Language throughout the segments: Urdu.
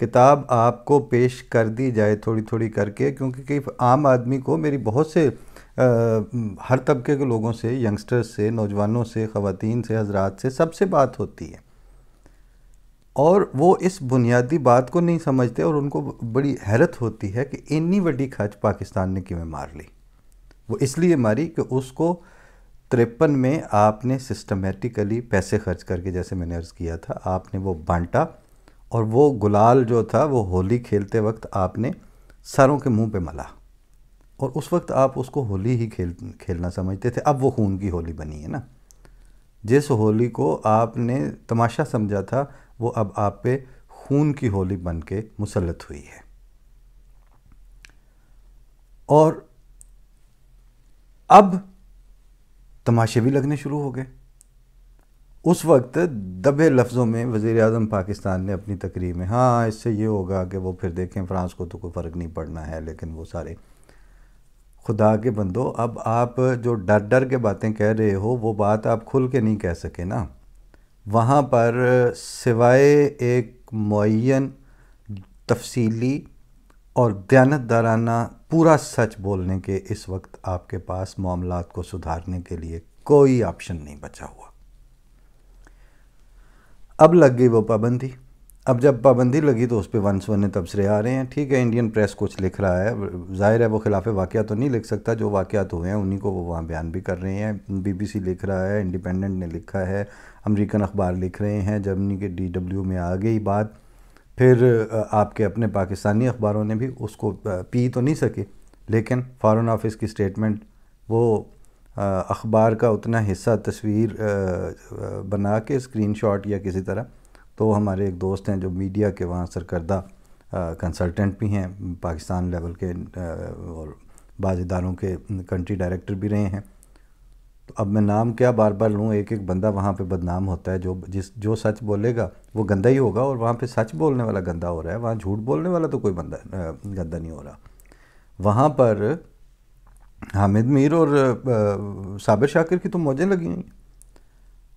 کتاب آپ کو پیش کر دی جائے تھوڑی تھوڑی کر کے، کیونکہ کئی عام آدمی کو میری بہت سے ہر طبقے کے لوگوں سے، ینگسٹرز سے، نوجوانوں سے، خواتین سے، حضرات سے، سب سے بات ہوتی ہے، اور وہ اس بنیادی بات کو نہیں سمجھتے، اور ان کو بڑی حیرت ہوتی ہے کہ اتنی بڑی کھچ پاکستان نے کیوں مار لی۔ وہ اس لیے ماری کہ اس کو 53 میں آپ نے سسٹمیٹیکلی پیسے خرچ کر کے، جیسے میں نے عرض کیا تھا، آپ نے وہ بانٹا، اور وہ گلال جو تھا وہ ہولی کھیلتے وقت آپ نے سروں کے منہ پہ ملا، اور اس وقت آپ اس کو ہولی ہی کھیلنا سمجھتے تھے۔ اب وہ خون کی ہولی بنی ہے نا۔ جس ہولی کو آپ نے تماشا سمجھا تھا، وہ اب آپ پہ خون کی ہولی بن کے مسلط ہوئی ہے۔ اور اب تماشے بھی لگنے شروع ہو گئے۔ اس وقت دبے لفظوں میں وزیر اعظم پاکستان نے اپنی تقریر میں، ہاں اس سے یہ ہوگا کہ وہ پھر دیکھیں فرانس کو تو کوئی فرق نہیں پڑنا ہے، لیکن وہ سارے خدا کے بندو، اب آپ جو ڈر ڈر کے باتیں کہہ رہے ہو، وہ بات آپ کھل کے نہیں کہہ سکے نا۔ وہاں پر سوائے ایک معین تفصیلی اور دیانتدارانہ پورا سچ بولنے کے، اس وقت آپ کے پاس معاملات کو سدھارنے کے لیے کوئی آپشن نہیں بچا ہوا۔ اب لگ گئی وہ پابندی۔ اب جب پابندی لگی تو اس پہ ون سونے تبصرے آ رہے ہیں۔ ٹھیک ہے، انڈین پریس کچھ لکھ رہا ہے، ظاہر ہے وہ خلاف واقعہ تو نہیں لکھ سکتا، جو واقعات ہوئے ہیں انہی کو وہ وہاں بیان بھی کر رہے ہیں۔ بی بی سی لکھ رہا ہے، انڈیپینڈنٹ نے لکھا ہے، امریکن اخبار لکھ رہے ہیں، جرمنی کے ڈی ڈبلیو میں آ گئی بات، پھر آپ کے اپنے پاکستانی اخباروں نے بھی اس کو پی تو نہیں سکے، لیکن فارن آفس کی سٹیٹمنٹ، وہ اخبار کا اتنا حصہ تصویر بنا کے اسکرین شاٹ یا کسی طرح، تو ہمارے ایک دوست ہیں جو میڈیا کے وہاں سرکردہ کنسلٹنٹ بھی ہیں، پاکستان لیول کے، اور بعض اداروں کے کنٹری ڈائریکٹر بھی رہے ہیں، تو اب میں نام کیا بار بار لوں، ایک ایک بندہ وہاں پہ بدنام ہوتا ہے، جو سچ بولے گا وہ گندہ ہی ہوگا، اور وہاں پہ سچ بولنے والا گندہ ہو رہا ہے، وہاں جھوٹ بولنے والا تو کوئی بندہ گندہ نہیں ہو رہا۔ وہاں پر حامد میر اور صابر شاکر کی تو موجیں لگی ہوئی،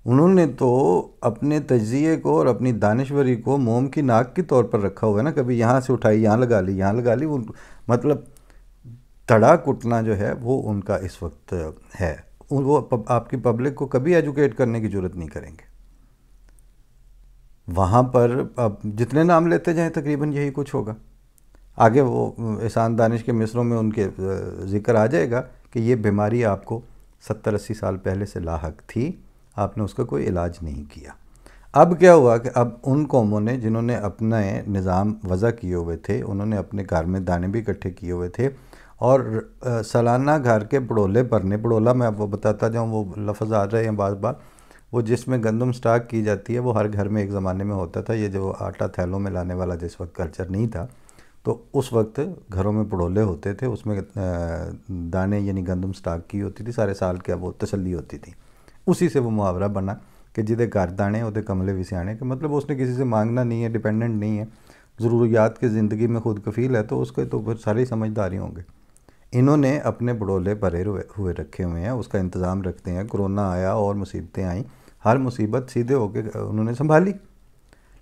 انہوں نے تو اپنے تجزیے کو اور اپنی دانشوری کو موم کی ناک کے طور پر رکھا ہوا ہے نا، کبھی یہاں سے اٹھائی یہاں لگا لی، یہاں لگا لی، وہ مطلب تڑا کٹنا جو ہے وہ ان کا اس وقت ہے۔ وہ آپ کی پبلک کو کبھی ایجوکیٹ کرنے کی ضرورت نہیں کریں گے۔ وہاں پر اب جتنے نام لیتے جائیں تقریباً یہی کچھ ہوگا۔ آگے وہ احسان دانش کے مصروں میں ان کے ذکر آ جائے گا کہ یہ بیماری آپ کو 70-80 سال پہلے سے لاحق تھی، آپ نے اس کا کوئی علاج نہیں کیا۔ اب کیا ہوا کہ اب ان قوموں نے جنہوں نے اپنے نظام وضع کیے ہوئے تھے، انہوں نے اپنے گھر میں دانے بھی اکٹھے کیے ہوئے تھے، اور سالانہ گھر کے پڑولے بھرنے، پڑولا میں آپ کو بتاتا جاؤں، وہ لفظ آ رہے ہیں بعض بار، وہ جس میں گندم سٹاک کی جاتی ہے، وہ ہر گھر میں ایک زمانے میں ہوتا تھا۔ یہ جو آٹا تھیلوں میں لانے والا جس وقت کلچر نہیں تھا، تو اس وقت گھروں میں پڑولے ہوتے تھے، اس میں دانے یعنی گندم سٹاک کی ہوتی تھی، سارے سال کے اب وہ تسلی ہوتی تھی۔ اسی سے وہ محاورہ بنا کہ جدے گھر دانے ہوتے کملے بھی سیانے، کہ مطلب اس نے کسی سے مانگنا نہیں ہے، ڈیپینڈنٹ نہیں ہے، ضروریات کی زندگی میں خود کفیل ہے، تو اس کے تو پھر سارے ہی سمجھداری ہوں گے۔ انہوں نے اپنے بڑولے بھرے ہوئے رکھے ہوئے ہیں، اس کا انتظام رکھتے ہیں۔ کرونا آیا اور مصیبتیں آئیں، ہر مصیبت سیدھے ہو کے انہوں نے سنبھالی،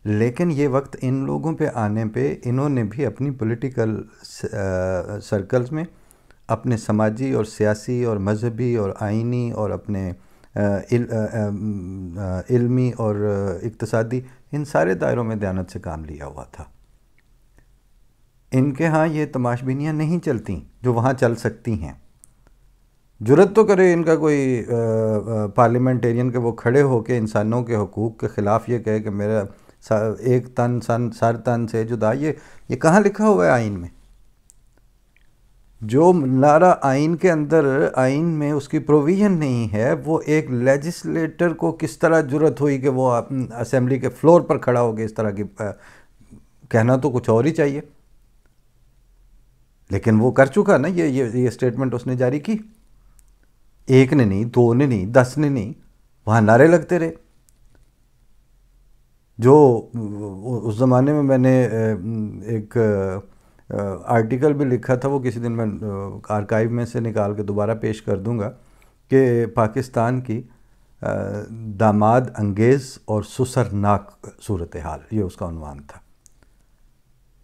لیکن یہ وقت ان لوگوں پہ آنے پہ انہوں نے بھی اپنی پولیٹیکل سرکلز میں، اپنے سماجی اور سیاسی اور مذہبی اور آئینی اور اپنے علمی اور اقتصادی، ان سارے دائروں میں دیانت سے کام لیا ہوا تھا۔ ان کے ہاں یہ تماش بینیاں نہیں چلتی جو وہاں چل سکتی ہیں۔ جرت تو کرے ان کا کوئی پارلیمنٹیرین کہ وہ کھڑے ہو کے انسانوں کے حقوق کے خلاف یہ کہے کہ میرا ایک تن سر تن سے جدا، یہ کہاں لکھا ہوا ہے آئین میں؟ جو نعرہ آئین کے اندر، آئین میں اس کی پروویژن نہیں ہے، وہ ایک لیجسلیٹر کو کس طرح جرت ہوئی کہ وہ اسمبلی کے فلور پر کھڑا ہو کے اس طرح کی کہنا، تو کچھ اور ہی چاہیے۔ لیکن وہ کر چکا نا، یہ سٹیٹمنٹ اس نے جاری کی، ایک نے نہیں، دو نے نہیں، 10 نے نہیں، وہاں نعرے لگتے رہے۔ جو اس زمانے میں نے ایک آرٹیکل بھی لکھا تھا، وہ کسی دن میں آرکائیو میں سے نکال کے دوبارہ پیش کر دوں گا، کہ پاکستان کی داماد انگیز اور سسرناک صورتحال، یہ اس کا عنوان تھا۔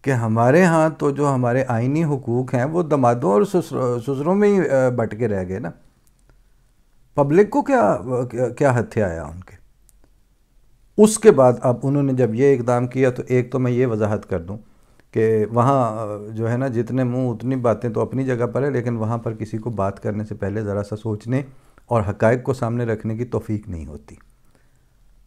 کہ ہمارے ہاں تو جو ہمارے آئینی حقوق ہیں وہ دمادوں اور سسروں میں ہی بٹ کے رہ گئے نا. پبلک کو کیا ہتھے آیا ان کے. اس کے بعد اب انہوں نے جب یہ اقدام کیا تو ایک تو میں یہ وضاحت کر دوں کہ وہاں جو ہے نا جتنے منہ اتنی باتیں تو اپنی جگہ پر ہے، لیکن وہاں پر کسی کو بات کرنے سے پہلے ذرا سا سوچنے اور حقائق کو سامنے رکھنے کی توفیق نہیں ہوتی.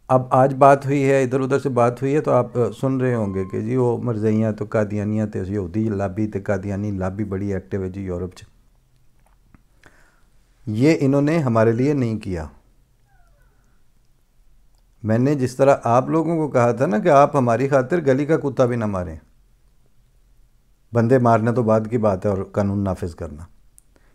اب آج بات ہوئی ہے، ادھر ادھر سے بات ہوئی ہے، تو آپ سن رہے ہوں گے کہ جی وہ مرزیاں تو قادیانیاں تے یہودی لابی تے قادیانی لابی بڑی ایکٹیو ہے جی یورپ چ. یہ انہوں نے ہمارے لیے نہیں کیا. میں نے جس طرح آپ لوگوں کو کہا تھا نا کہ آپ ہماری خاطر گلی کا کتا بھی نہ ماریں، بندے مارنا تو بعد کی بات ہے اور قانون نافذ کرنا،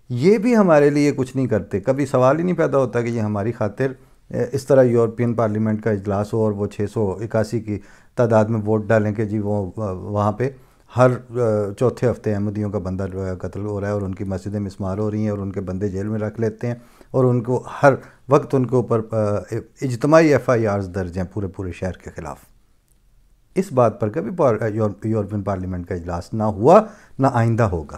یہ بھی ہمارے لیے کچھ نہیں کرتے. کبھی سوال ہی نہیں پیدا ہوتا کہ یہ ہماری خاطر اس طرح یورپین پارلیمنٹ کا اجلاس ہو اور وہ 681 کی تعداد میں ووٹ ڈالیں کہ جی وہ وہاں پہ ہر چوتھے ہفتے احمدیوں کا بندہ قتل ہو رہا ہے اور ان کی مسجدیں مسمار ہو رہی ہیں اور ان کے بندے جیل میں رکھ لیتے ہیں اور ان کو ہر وقت ان کے اوپر اجتماعی FIRs درج ہیں پورے شہر کے خلاف. اس بات پر کبھی یورپین پارلیمنٹ کا اجلاس نہ ہوا نہ آئندہ ہوگا.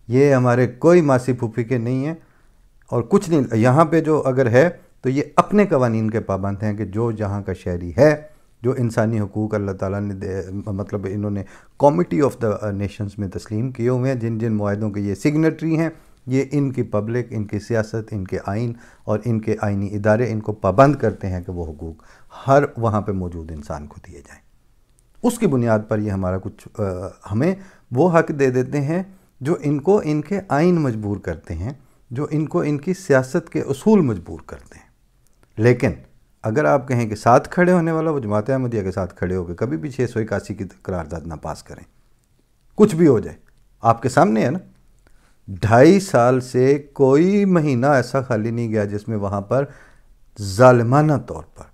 یہ ہمارے کوئی ماسی پھوپھی کے نہیں ہیں اور کچھ نہیں. یہاں پہ جو اگر ہے تو یہ اپنے قوانین کے پابند ہیں کہ جو جہاں کا شہری ہے، جو انسانی حقوق اللہ تعالیٰ نے مطلب انہوں نے کمیٹی آف دا نیشنز میں تسلیم کیے ہوئے ہیں، جن معاہدوں کے یہ سگنیٹری ہیں، یہ ان کی پبلک، ان کی سیاست، ان کے آئین اور ان کے آئینی ادارے ان کو پابند کرتے ہیں کہ وہ حقوق ہر وہاں پہ موجود انسان کو دیے جائیں. اس کی بنیاد پر یہ ہمارا کچھ ہمیں وہ حق دے دیتے ہیں جو ان کو ان کے آئین مجبور کرتے ہیں، جو ان کو ان کی سیاست کے اصول مجبور کرتے ہیں. لیکن اگر آپ کہیں کہ ساتھ کھڑے ہونے والا وہ جماعت احمدیہ کے ساتھ کھڑے ہو کے کبھی بھی 681 کی قرارداد نہ پاس کریں، کچھ بھی ہو جائے. آپ کے سامنے ہے نا، 2.5 سال سے کوئی مہینہ ایسا خالی نہیں گیا جس میں وہاں پر ظالمانہ طور پر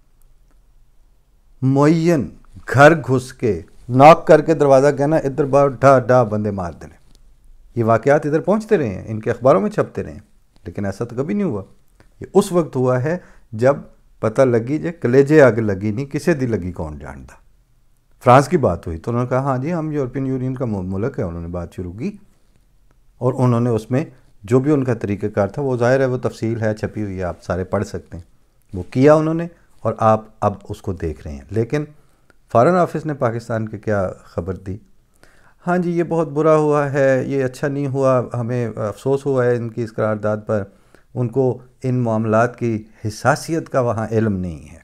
معین گھر گھس کے ناک کر کے دروازہ کہنا ادھر باہر ڈھا بندے مار دینے. یہ واقعات ادھر پہنچتے رہے ہیں، ان کے اخباروں میں چھپتے رہے ہیں، لیکن ایسا تو کبھی نہیں ہوا. یہ اس وقت ہوا ہے جب پتہ لگی جے کلیجے آگ لگی نہیں کسے دی لگی کون جانتا. فرانس کی بات ہوئی تو انہوں نے کہا ہاں جی ہم یورپین یونین کا ملک ہے، انہوں نے بات شروع کی اور انہوں نے اس میں جو بھی ان کا طریقہ کار تھا وہ ظاہر ہے وہ تفصیل ہے چھپی ہوئی ہے، آپ سارے پڑھ سکتے ہیں، وہ کیا انہوں نے اور آپ اب اس کو دیکھ رہے ہیں. لیکن فارن آفس نے پاکستان کے کیا خبر دی؟ ہاں جی یہ بہت برا ہوا ہے، یہ اچھا نہیں ہوا، ہمیں افسوس ہوا ہے ان کی اس قرارداد پر. ان کو ان معاملات کی حساسیت کا وہاں علم نہیں ہے.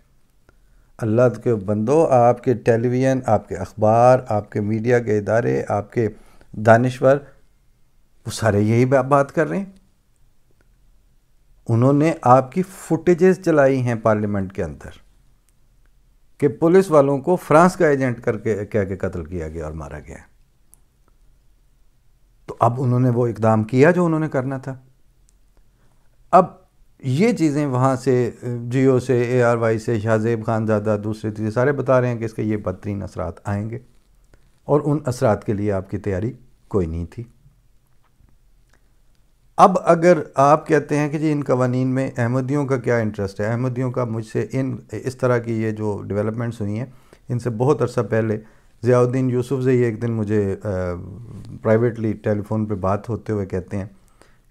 اللہ کے بندو، آپ کے ٹیلی ویژن، آپ کے اخبار، آپ کے میڈیا کے ادارے، آپ کے دانشور، وہ سارے یہی بات کر رہے ہیں. انہوں نے آپ کی فوٹیجز چلائی ہیں پارلیمنٹ کے اندر کہ پولیس والوں کو فرانس کا ایجنٹ کر کے کہہ کے قتل کیا گیا اور مارا گیا. تو اب انہوں نے وہ اقدام کیا جو انہوں نے کرنا تھا. اب یہ چیزیں وہاں سے جیو سے ARY سے شاہ زیب خان زادہ دوسرے چیزیں سارے بتا رہے ہیں کہ اس کے یہ بدترین اثرات آئیں گے اور ان اثرات کے لیے آپ کی تیاری کوئی نہیں تھی. اب اگر آپ کہتے ہیں کہ جی ان قوانین میں احمدیوں کا کیا انٹرسٹ ہے، احمدیوں کا مجھ سے اس طرح کی یہ جو ڈیولپمنٹس ہوئی ہیں ان سے بہت عرصہ پہلے ضیاء الدین یوسف سے یہ ایک دن مجھے پرائیویٹلی ٹیلی فون پہ بات ہوتے ہوئے کہتے ہیں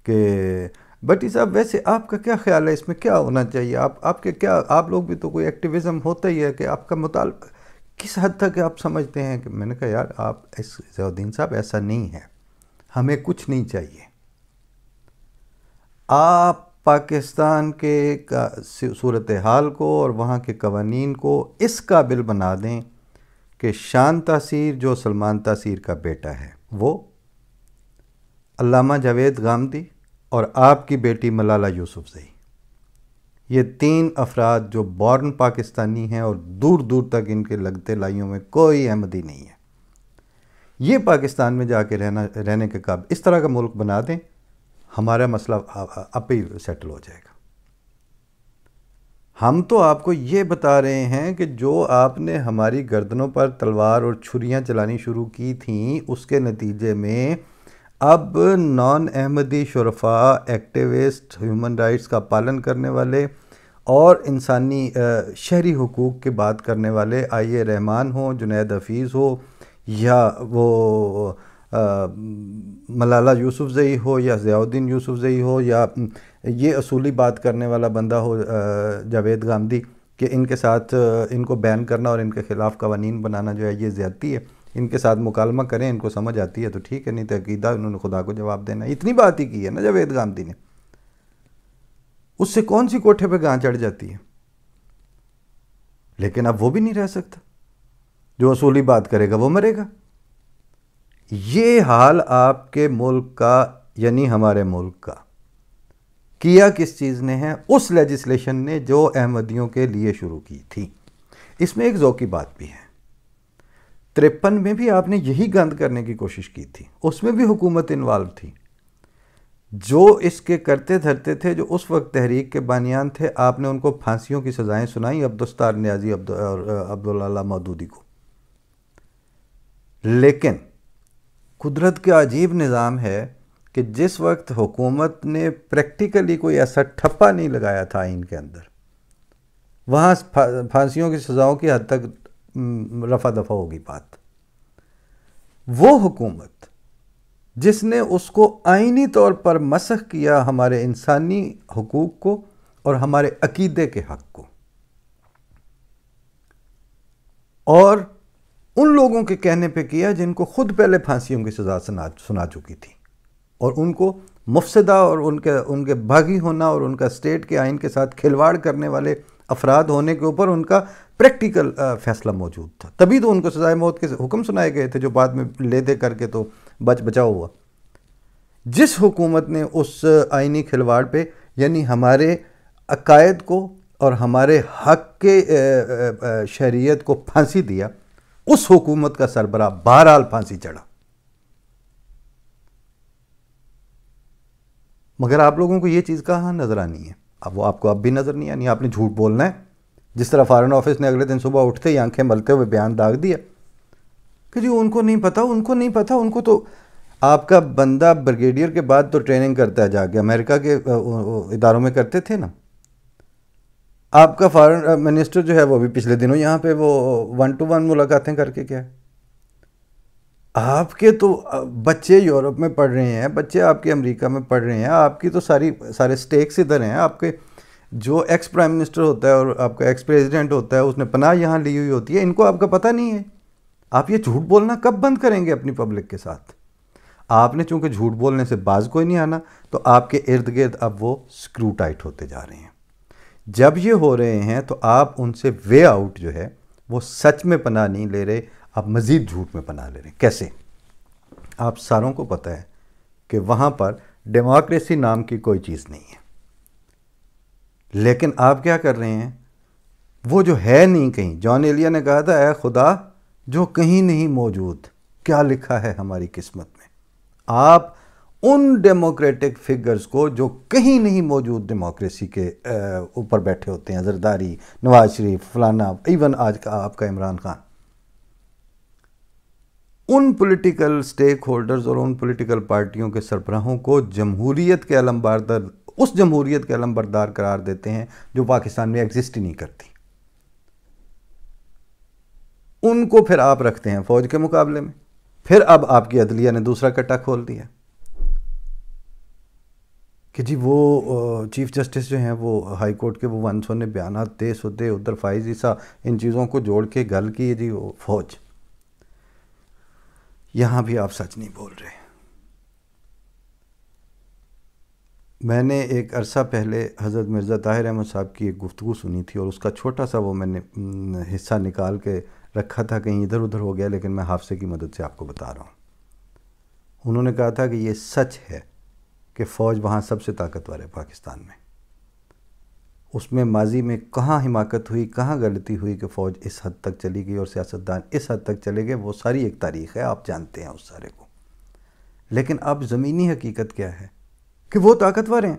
کہ بٹی صاحب ویسے آپ کا کیا خیال ہے اس میں کیا ہونا چاہیے، آپ کے کیا، آپ لوگ بھی تو کوئی ایکٹیویزم ہوتا ہی ہے کہ آپ کا مطالبہ کس حد تک آپ سمجھتے ہیں کہ میں نے کہا یار آپ ضیاء الدین صاحب ایسا نہیں ہے، ہمیں کچھ نہیں چاہیے. آپ پاکستان کے صورتحال کو اور وہاں کے قوانین کو اس قابل بنا دیں کہ شان تاثیر جو سلمان تاثیر کا بیٹا ہے وہ علامہ جاوید غامدی اور آپ کی بیٹی ملالہ یوسفزئی، یہ 3 افراد جو بورن پاکستانی ہیں اور دور دور تک ان کے لگتے لائیوں میں کوئی احمدی نہیں ہے، یہ پاکستان میں جا کے رہنے کے قابل اس طرح کا ملک بنا دیں، ہمارا مسئلہ اب ہی سیٹل ہو جائے گا. ہم تو آپ کو یہ بتا رہے ہیں کہ جو آپ نے ہماری گردنوں پر تلوار اور چھریاں چلانی شروع کی تھیں اس کے نتیجے میں اب نان احمدی شرفاء، ایکٹیوسٹ، ہیومن رائٹس کا پالن کرنے والے اور انسانی شہری حقوق کی بات کرنے والے، آئی اے رحمان ہوں، جنید حفیظ ہو یا وہ ملالہ یوسف زئی ہو یا ضیاء الدین یوسف زئی ہو یا یہ اصولی بات کرنے والا بندہ ہو جاوید گامدی کہ ان کے ساتھ ان کو بین کرنا اور ان کے خلاف قوانین بنانا جو ہے یہ زیادتی ہے، ان کے ساتھ مکالمہ کریں، ان کو سمجھ آتی ہے تو ٹھیک ہے، نہیں تو عقیدہ انہوں نے خدا کو جواب دینا. اتنی بات ہی کی ہے نا جاوید گامدی نے، اس سے کون سی کوٹھے پہ گاں چڑھ جاتی ہے. لیکن اب وہ بھی نہیں رہ سکتا، جو اصولی بات کرے گا وہ مرے گا. یہ حال آپ کے ملک کا یعنی ہمارے ملک کا کیا کس چیز نے ہے؟ اس لیجسلیشن نے جو احمدیوں کے لیے شروع کی تھی. اس میں ایک ذوقی بات بھی ہے. 53 میں بھی آپ نے یہی گند کرنے کی کوشش کی تھی، اس میں بھی حکومت انوالو تھی. جو اس کے کرتے دھرتے تھے، جو اس وقت تحریک کے بانیان تھے، آپ نے ان کو پھانسیوں کی سزائیں سنائیں، عبدالستار نیازی اور عبداللہ مودودی کو. لیکن قدرت کا عجیب نظام ہے کہ جس وقت حکومت نے پریکٹیکلی کوئی ایسا ٹھپا نہیں لگایا تھا آئین کے اندر، وہاں پھانسیوں کی سزاؤں کی حد تک رفع دفع ہوگی بات. وہ حکومت جس نے اس کو آئینی طور پر مسخ کیا ہمارے انسانی حقوق کو اور ہمارے عقیدے کے حق کو، اور ان لوگوں کے کہنے پہ کیا جن کو خود پہلے پھانسیوں کی سزا سنا چکی تھی، اور ان کو مفسدہ اور ان کے باغی ہونا اور ان کا اسٹیٹ کے آئین کے ساتھ کھلواڑ کرنے والے افراد ہونے کے اوپر ان کا پریکٹیکل فیصلہ موجود تھا. تبھی تو ان کو سزائے موت کے حکم سنائے گئے تھے، جو بعد میں لے دے کر کے تو بچاؤ ہوا. جس حکومت نے اس آئینی کھلواڑ پہ یعنی ہمارے عقائد کو اور ہمارے حق کے شہریت کو پھانسی دیا، اس حکومت کا سربراہ بہرحال پھانسی چڑھا. مگر آپ لوگوں کو یہ چیز کہاں نظر آنی ہے؟ اب وہ آپ کو اب بھی نظر نہیں آنی. آپ نے جھوٹ بولنا ہے، جس طرح فارن آفس نے اگلے دن صبح اٹھتے ہی آنکھیں ملتے ہوئے بیان داغ دیا کہ جی ان کو نہیں پتا، ان کو نہیں پتا. ان کو تو آپ کا بندہ بریگیڈیئر کے بعد تو ٹریننگ کرتا ہے جا کے، امریکہ کے اداروں میں کرتے تھے نا. آپ کا فارن منسٹر جو ہے وہ بھی پچھلے دنوں یہاں پہ وہ 1 to 1 ملاقاتیں کر کے کیا ہے. آپ کے تو بچے یورپ میں پڑھ رہے ہیں، بچے آپ کے امریکہ میں پڑھ رہے ہیں، آپ کی تو سارے سٹیکس ادھر ہیں. آپ کے جو ایکس پرائم منسٹر ہوتا ہے اور آپ کا ایکس پریزیڈنٹ ہوتا ہے، اس نے پناہ یہاں لی ہوئی ہوتی ہے. ان کو آپ کا پتہ نہیں ہے. آپ یہ جھوٹ بولنا کب بند کریں گے اپنی پبلک کے ساتھ؟ آپ نے چونکہ جھوٹ بولنے سے باز کوئی نہیں آنا، تو آپ کے ارد گرد اب وہ سکرو ٹائٹ ہوتے جا رہے ہیں. جب یہ ہو رہے ہیں تو آپ ان سے وے آؤٹ جو ہے وہ سچ میں پناہ نہیں لے رہے، آپ مزید جھوٹ میں پناہ لے رہے ہیں. کیسے؟ آپ ساروں کو پتہ ہے کہ وہاں پر ڈیموکریسی نام کی کوئی چیز نہیں ہے. لیکن آپ کیا کر رہے ہیں؟ وہ جو ہے نہیں کہیں. جان ایلیا نے کہا تھا، اے خدا جو کہیں نہیں موجود، کیا لکھا ہے ہماری قسمت میں؟ آپ ان ڈیموکریٹک فگرز کو جو کہیں نہیں موجود ڈیموکریسی کے اوپر بیٹھے ہوتے ہیں، زرداری، نواز شریف، فلانا، ایون آج کا آپ کا عمران خان، ان پولیٹیکل سٹیک ہولڈرز اور ان پولیٹیکل پارٹیوں کے سربراہوں کو جمہوریت کے علمبردار، اس جمہوریت کے علمبردار قرار دیتے ہیں جو پاکستان میں ایگزسٹ ہی نہیں کرتی. ان کو پھر آپ رکھتے ہیں فوج کے مقابلے میں. پھر اب آپ کی عدلیہ نے دوسرا کٹا کھول دیا کہ جی وہ چیف جسٹس جو ہیں وہ ہائی کورٹ کے، وہ 100 نے بیانات دے سدے، ادھر فائز عیسیٰ، ان چیزوں کو جوڑ کے گل کی جی وہ فوج. یہاں بھی آپ سچ نہیں بول رہے. میں نے ایک عرصہ پہلے حضرت مرزا طاہر احمد صاحب کی ایک گفتگو سنی تھی، اور اس کا چھوٹا سا وہ میں نے حصہ نکال کے رکھا تھا، کہیں ادھر ادھر ہو گیا، لیکن میں حافظے کی مدد سے آپ کو بتا رہا ہوں. انہوں نے کہا تھا کہ یہ سچ ہے کہ فوج وہاں سب سے طاقتور ہے پاکستان میں. اس میں ماضی میں کہاں حماقت ہوئی، کہاں غلطی ہوئی کہ فوج اس حد تک چلی گئی اور سیاستدان اس حد تک چلے گئے، وہ ساری ایک تاریخ ہے، آپ جانتے ہیں اس سارے کو. لیکن اب زمینی حقیقت کیا ہے کہ وہ طاقتور ہیں.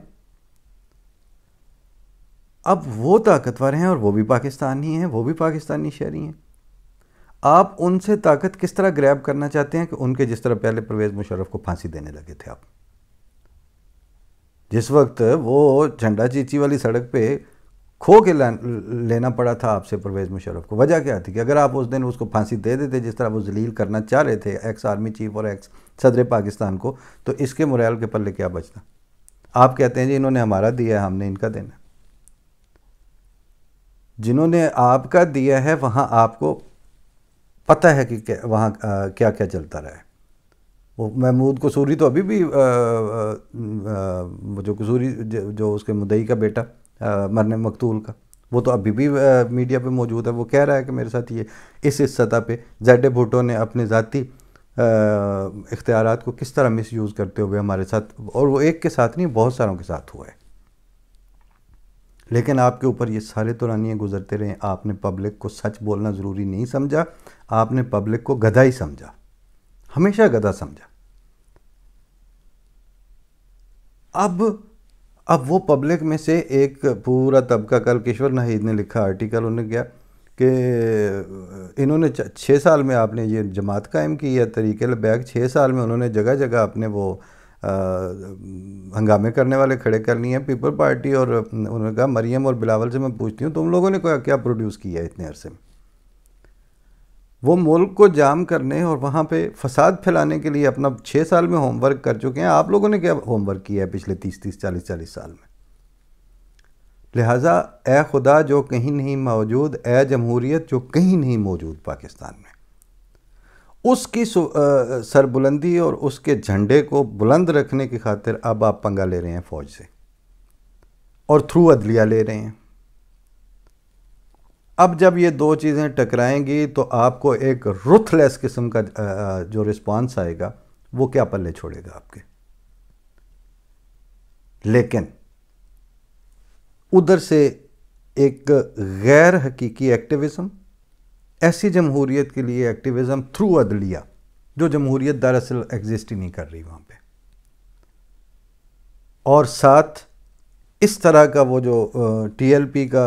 اب وہ طاقتور ہیں اور وہ بھی پاکستانی ہیں، وہ بھی پاکستانی شہری ہیں. آپ ان سے طاقت کس طرح گریب کرنا چاہتے ہیں کہ ان کے جس طرح پہلے پرویز مشرف کو پھانسی دینے لگے تھے آپ. جس وقت وہ جھنڈا چیچی والی سڑک پہ کھو کے لینا پڑا تھا آپ سے پرویز مشرف کو. وجہ کیا تھی کہ اگر آپ اس دن اس کو پھانسی دے دیتے جس طرح وہ ذلیل کرنا چاہ رہے تھے ایکس آرمی چیف اور ایکس صدر پاکستان کو, تو اس کے موریل کے پلے کیا بچتا؟ آپ کہتے ہیں جی انہوں نے ہمارا دیا ہے, ہم نے ان کا دینا. جنہوں نے آپ کا دیا ہے وہاں آپ کو پتہ ہے کہ وہاں کیا کیا چلتا رہا ہے. وہ محمود قصوری تو ابھی بھی جو قصوری جو اس کے مدعی کا بیٹا مرنے مقتول کا, وہ تو ابھی بھی میڈیا پہ موجود ہے. وہ کہہ رہا ہے کہ میرے ساتھ یہ اس سطح پہ زیڈ بھٹو نے اپنے ذاتی اختیارات کو کس طرح مس یوز کرتے ہوئے ہمارے ساتھ, اور وہ ایک کے ساتھ نہیں بہت ساروں کے ساتھ ہوا ہے. لیکن آپ کے اوپر یہ سارے دورانیے گزرتے رہے. آپ نے پبلک کو سچ بولنا ضروری نہیں سمجھا, آپ نے پبلک کو گدھا ہی سمجھا, ہمیشہ گدھا سمجھا. اب وہ پبلک میں سے ایک پورا طبقہ, کل کشور ناہید نے لکھا آرٹیکل, انہوں نے کیا کہ انہوں نے 6 سال میں آپ نے یہ جماعت قائم کی ہے تحریک لبیک, 6 سال میں انہوں نے جگہ جگہ اپنے وہ ہنگامے کرنے والے کھڑے کر لیے ہیں پیپل پارٹی. اور انہوں نے کہا مریم اور بلاول سے میں پوچھتی ہوں تم لوگوں نے کیا پروڈیوس کیا ہے اتنے عرصے میں؟ وہ ملک کو جام کرنے اور وہاں پہ فساد پھیلانے کے لیے اپنا 6 سال میں ہوم ورک کر چکے ہیں. آپ لوگوں نے کیا ہوم ورک کیا ہے پچھلے 30 40 سال میں؟ لہٰذا اے خدا جو کہیں نہیں موجود, اے جمہوریت جو کہیں نہیں موجود پاکستان میں, اس کی سربلندی اور اس کے جھنڈے کو بلند رکھنے کی خاطر اب آپ پنگا لے رہے ہیں فوج سے اور تھرو عدلیہ لے رہے ہیں. اب جب یہ دو چیزیں ٹکرائیں گی تو آپ کو ایک رتھ لیس قسم کا جو رسپانس آئے گا وہ کیا پلے چھوڑے گا آپ کے. لیکن ادھر سے ایک غیر حقیقی ایکٹیویزم, ایسی جمہوریت کے لیے ایکٹیویزم تھرو عدلیہ جو جمہوریت دراصل ایگزسٹ ہی نہیں کر رہی وہاں پہ, اور ساتھ اس طرح کا وہ جو ٹی ایل پی کا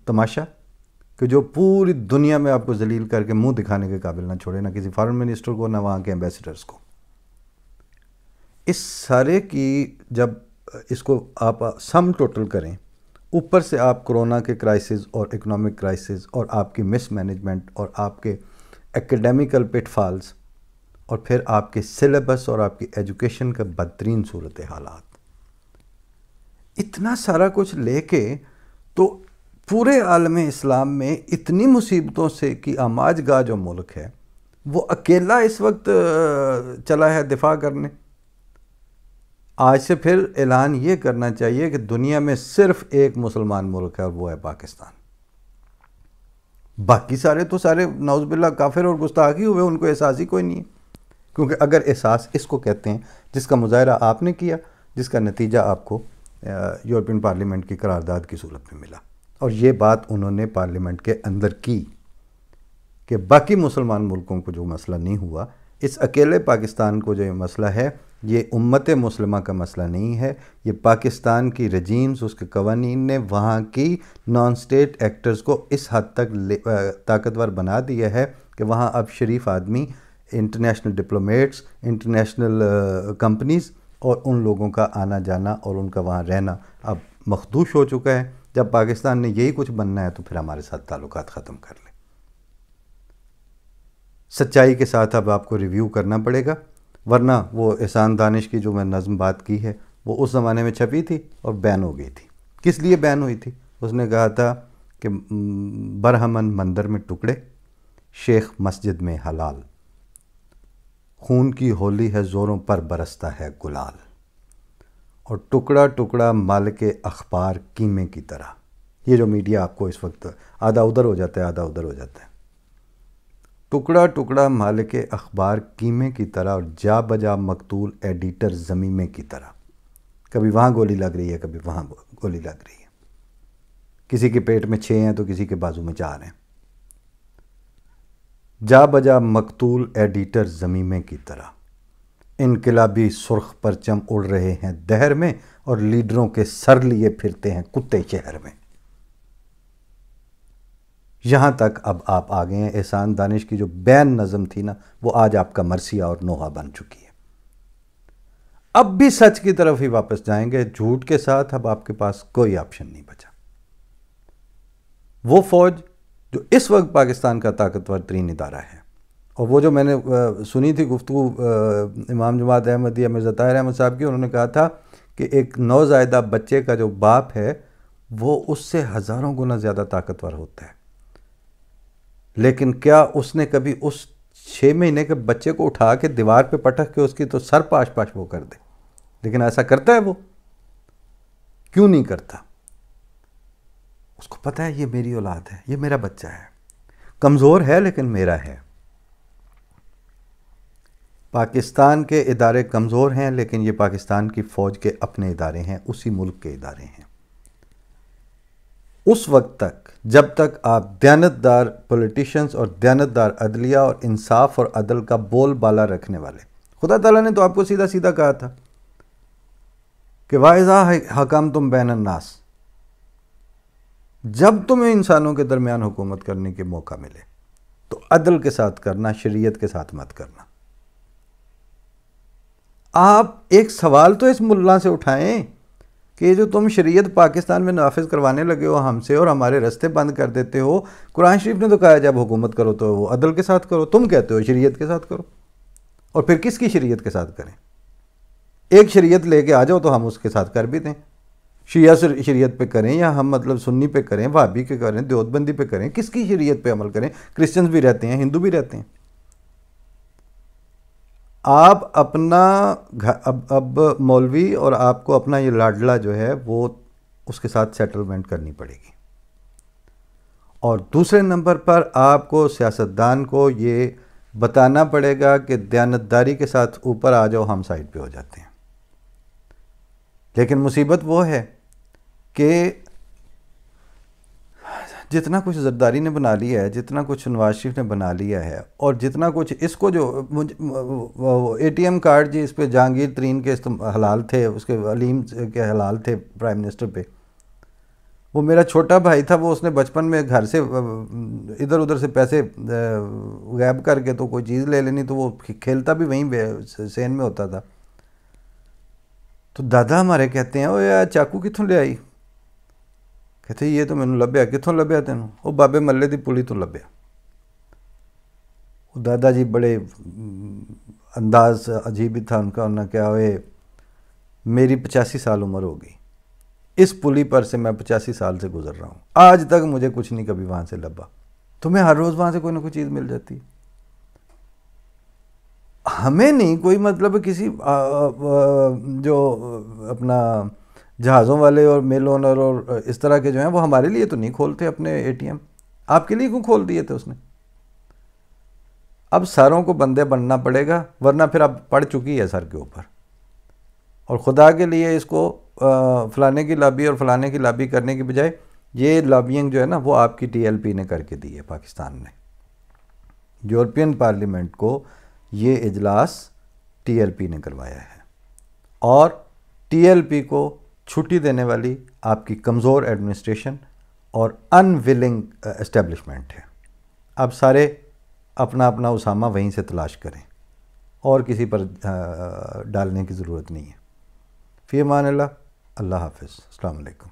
تماشا کہ جو پوری دنیا میں آپ کو ذلیل کر کے منہ دکھانے کے قابل نہ چھوڑے, نہ کسی فارن منسٹر کو نہ وہاں کے ایمبیسڈرز کو. اس سارے کی جب اس کو آپ سم ٹوٹل کریں, اوپر سے آپ کرونا کے کرائسس اور اکنامک کرائسس اور آپ کی مس مینجمنٹ اور آپ کے ایکڈیمیکل پٹ فالز اور پھر آپ کے سلیبس اور آپ کی ایجوکیشن کا بدترین صورت حالات, اتنا سارا کچھ لے کے تو پورے عالم اسلام میں اتنی مصیبتوں سے کی آماج گاہ جو ملک ہے وہ اکیلا اس وقت چلا ہے دفاع کرنے. آج سے پھر اعلان یہ کرنا چاہیے کہ دنیا میں صرف ایک مسلمان ملک ہے اور وہ ہے پاکستان. باقی سارے تو سارے نعوذ باللہ کافر اور گستاخی ہوئے, ان کو احساس ہی کوئی نہیں ہے. کیونکہ اگر احساس اس کو کہتے ہیں جس کا مظاہرہ آپ نے کیا, جس کا نتیجہ آپ کو یورپین پارلیمنٹ کی قرارداد کی صورت میں ملا, اور یہ بات انہوں نے پارلیمنٹ کے اندر کی کہ باقی مسلمان ملکوں کو جو مسئلہ نہیں ہوا, اس اکیلے پاکستان کو جو یہ مسئلہ ہے یہ امت مسلمہ کا مسئلہ نہیں ہے, یہ پاکستان کی رجیمز, اس کے قوانین نے وہاں کی نان سٹیٹ ایکٹرز کو اس حد تک طاقتور بنا دیا ہے کہ وہاں اب شریف آدمی, انٹرنیشنل ڈپلومیٹس, انٹرنیشنل کمپنیز اور ان لوگوں کا آنا جانا اور ان کا وہاں رہنا اب مخدوش ہو چکا ہے. جب پاکستان نے یہی کچھ بننا ہے تو پھر ہمارے ساتھ تعلقات ختم کر لیں. سچائی کے ساتھ اب آپ کو ریویو کرنا پڑے گا, ورنہ وہ احسان دانش کی جو میں نظم بات کی ہے وہ اس زمانے میں چھپی تھی اور بین ہو گئی تھی. کس لیے بین ہوئی تھی؟ اس نے کہا تھا کہ برہمن مندر میں ٹکڑے, شیخ مسجد میں حلال, خون کی ہولی ہے زوروں پر برستا ہے گلال, اور ٹکڑا ٹکڑا مالک اخبار کیمے کی طرح. یہ جو میڈیا آپ کو اس وقت آدھا ادھر ہو جاتا ہے آدھا ادھر ہو جاتا ہے. ٹکڑا ٹکڑا مالک اخبار کیمے کی طرح, اور جا بجا مقتول ایڈیٹر زمیمے کی طرح. کبھی وہاں گولی لگ رہی ہے, کبھی وہاں گولی لگ رہی ہے. کسی کے پیٹ میں 6 ہیں تو کسی کے بازو میں 4 ہیں. جا بجا مقتول ایڈیٹر زمیمے کی طرح. انقلابی سرخ پرچم اڑ رہے ہیں دہر میں, اور لیڈروں کے سر لیے پھرتے ہیں کتے شہر میں. یہاں تک اب آپ آ گئے ہیں. احسان دانش کی جو بین نظم تھی نا, وہ آج آپ کا مرثیہ اور نوحہ بن چکی ہے. اب بھی سچ کی طرف ہی واپس جائیں گے, جھوٹ کے ساتھ اب آپ کے پاس کوئی آپشن نہیں بچا. وہ فوج جو اس وقت پاکستان کا طاقتور ترین ادارہ ہے، اور وہ جو میں نے سنی تھی گفتگو امام جماعت احمدیہ مرزا طاہر احمد صاحب کی، انہوں نے کہا تھا کہ ایک نوزائیدہ بچے کا جو باپ ہے وہ اس سے ہزاروں گنا زیادہ طاقتور ہوتا ہے، لیکن کیا اس نے کبھی اس 6 مہینے کے بچے کو اٹھا کے دیوار پہ پٹک کے اس کی تو سر پاش پاش وہ کر دے؟ لیکن ایسا کرتا ہے وہ؟ کیوں نہیں کرتا؟ اس کو پتہ ہے یہ میری اولاد ہے، یہ میرا بچہ ہے، کمزور ہے لیکن میرا ہے۔ پاکستان کے ادارے کمزور ہیں، لیکن یہ پاکستان کی فوج کے اپنے ادارے ہیں، اسی ملک کے ادارے ہیں۔ اس وقت تک جب تک آپ دیانتدار پولیٹیشنز اور دیانتدار عدلیہ اور انصاف اور عدل کا بول بالا رکھنے والے، خدا تعالیٰ نے تو آپ کو سیدھا سیدھا کہا تھا کہ وَإِذَا حَكَمْتُمْ بَيْنَ النَّاسِ، جب تمہیں انسانوں کے درمیان حکومت کرنے کے موقع ملے تو عدل کے ساتھ کرنا، شریعت کے ساتھ مت کرنا۔ آپ ایک سوال تو اس ملا سے اٹھائیں کہ جو تم شریعت پاکستان میں نافذ کروانے لگے ہو ہم سے اور ہمارے رستے بند کر دیتے ہو، قرآن شریف نے تو کہا جب حکومت کرو تو وہ عدل کے ساتھ کرو، تم کہتے ہو شریعت کے ساتھ کرو، اور پھر کس کی شریعت کے ساتھ کریں؟ ایک شریعت لے کے آ جاؤ تو ہم اس کے ساتھ کر بھی دیں، شیعہ شریعت پہ کریں یا ہم مطلب سنی پہ کریں، وہابی کے کریں، دیوبندی پہ کریں، کس کی شریعت پہ عمل کریں؟ کرسچنز بھی رہتے ہیں، ہندو بھی رہتے ہیں۔ آپ اپنا اب مولوی اور آپ کو اپنا یہ لاڈلا جو ہے وہ اس کے ساتھ سیٹلمنٹ کرنی پڑے گی، اور دوسرے نمبر پر آپ کو سیاستدان کو یہ بتانا پڑے گا کہ دیانتداری کے ساتھ اوپر آ جاؤ، ہم سائڈ پہ ہو جاتے ہیں۔ لیکن مصیبت وہ ہے کہ جتنا کچھ زرداری نے بنا لیا ہے، جتنا کچھ نواز شریف نے بنا لیا ہے، اور جتنا کچھ اس کو جو اے ٹی ایم کارڈ جی اس پہ جہانگیر ترین کے حلال تھے، اس کے علیم کے حلال تھے پرائم منسٹر پہ، وہ میرا چھوٹا بھائی تھا، وہ اس نے بچپن میں گھر سے ادھر ادھر سے پیسے غائب کر کے تو کوئی چیز لے لینی تو وہ کھیلتا بھی وہیں سین میں ہوتا تھا، تو دادا ہمارے کہتے ہیں او یار چاقو کتوں لے آئی؟ کہتے یہ تو مینوں لبھیا، کتوں لبھیا تینوں؟ وہ بابے ملے دی پولی تو لبھیا۔ وہ دادا جی بڑے انداز عجیب ہی تھا ان کا، انہوں نے کہا ہوئے میری 85 سال عمر ہو گئی، اس پولی پر سے میں 85 سال سے گزر رہا ہوں، آج تک مجھے کچھ نہیں کبھی وہاں سے لبھا۔ تمہیں ہر روز وہاں سے کوئی نہ کوئی چیز مل جاتی، ہمیں نہیں کوئی مطلب کسی جو اپنا جہازوں والے اور میل اونر اور اس طرح کے جو ہیں وہ ہمارے لیے تو نہیں کھولتے اپنے اے ٹی ایم، آپ کے لیے کیوں کھول دیے تھے اس نے؟ اب ساروں کو بندے بننا پڑے گا، ورنہ پھر اب پڑ چکی ہے سر کے اوپر، اور خدا کے لیے اس کو فلانے کی لابی اور فلانے کی لابی کرنے کی بجائے یہ لابینگ جو ہے نا وہ آپ کی ٹی ایل پی نے کر کے دی ہے۔ پاکستان نے یورپین پارلیمنٹ کو یہ اجلاس ٹی ایل پی نے کروایا ہے، اور ٹی ایل پی کو چھٹی دینے والی آپ کی کمزور ایڈمنسٹریشن اور ان ولنگ اسٹیبلشمنٹ ہے۔ اب سارے اپنا اپنا اسامہ وہیں سے تلاش کریں، اور کسی پر ڈالنے کی ضرورت نہیں ہے۔ فی امان اللہ، اللہ حافظ، السلام علیکم۔